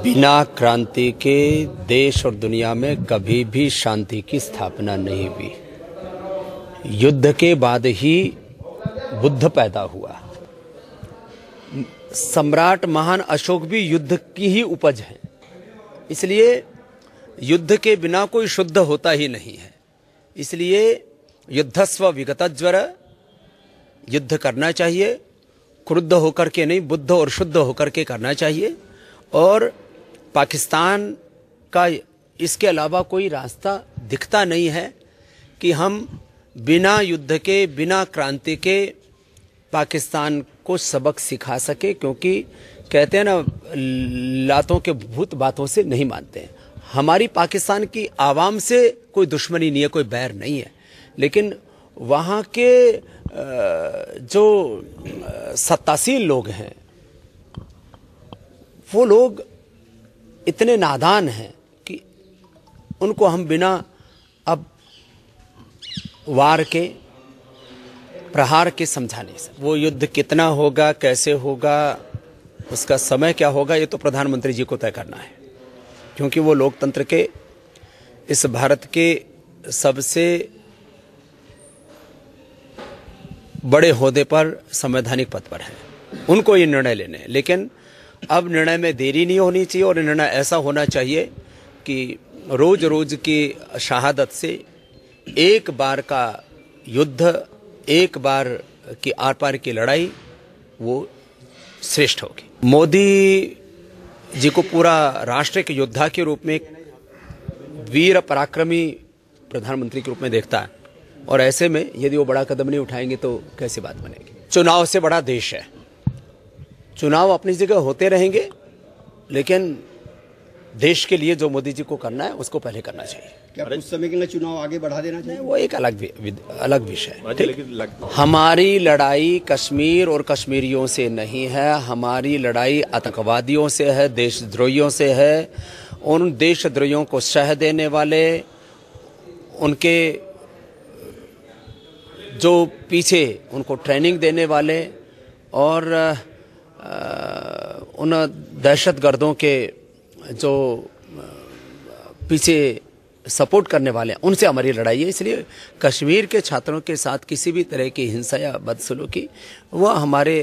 बिना क्रांति के देश और दुनिया में कभी भी शांति की स्थापना नहीं हुई। युद्ध के बाद ही बुद्ध पैदा हुआ। सम्राट महान अशोक भी युद्ध की ही उपज है। इसलिए युद्ध के बिना कोई शुद्ध होता ही नहीं है। इसलिए युद्धस्व विगतज्वर, युद्ध करना चाहिए, क्रुद्ध होकर के नहीं, बुद्ध और शुद्ध होकर के करना चाहिए। और पाकिस्तान का इसके अलावा कोई रास्ता दिखता नहीं है कि हम बिना युद्ध के, बिना क्रांति के पाकिस्तान को सबक सिखा सके, क्योंकि कहते हैं ना, लातों के भूत बातों से नहीं मानते हैं। हमारी पाकिस्तान की आवाम से कोई दुश्मनी नहीं है, कोई बैर नहीं है, लेकिन वहाँ के जो सत्तासीन लोग हैं वो लोग इतने नादान हैं कि उनको हम बिना अब वार के, प्रहार के समझा नहीं सकते। वो युद्ध कितना होगा, कैसे होगा, उसका समय क्या होगा, ये तो प्रधानमंत्री जी को तय करना है, क्योंकि वो लोकतंत्र के, इस भारत के सबसे बड़े ओहदे पर, संवैधानिक पद पर हैं। उनको ये निर्णय लेने हैं। लेकिन अब निर्णय में देरी नहीं होनी चाहिए और निर्णय ऐसा होना चाहिए कि रोज रोज की शहादत से एक बार का युद्ध, एक बार की आर पार की लड़ाई वो श्रेष्ठ होगी। मोदी जी को पूरा राष्ट्र के योद्धा के रूप में, एक वीर पराक्रमी प्रधानमंत्री के रूप में देखता है, और ऐसे में यदि वो बड़ा कदम नहीं उठाएंगे तो कैसी बात बनेगी। चुनाव से बड़ा देश है। चुनाव अपनी जगह होते रहेंगे, लेकिन देश के लिए जो मोदी जी को करना है उसको पहले करना चाहिए। क्या कुछ समय के लिए चुनाव आगे बढ़ा देना चाहिए? वो एक अलग विषय है। हमारी लड़ाई कश्मीर और कश्मीरियों से नहीं है। हमारी लड़ाई आतंकवादियों से है, देशद्रोहियों से है। उन देशद्रोहियों को शह देने वाले, उनके जो पीछे उनको ट्रेनिंग देने वाले और उन दहशतगर्दों के जो पीछे सपोर्ट करने वाले हैं, उनसे हमारी लड़ाई है। इसलिए कश्मीर के छात्रों के साथ किसी भी तरह की हिंसा या बदसलूकी वह हमारे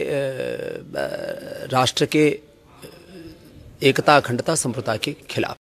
राष्ट्र के एकता, अखंडता, संप्रभुता के खिलाफ।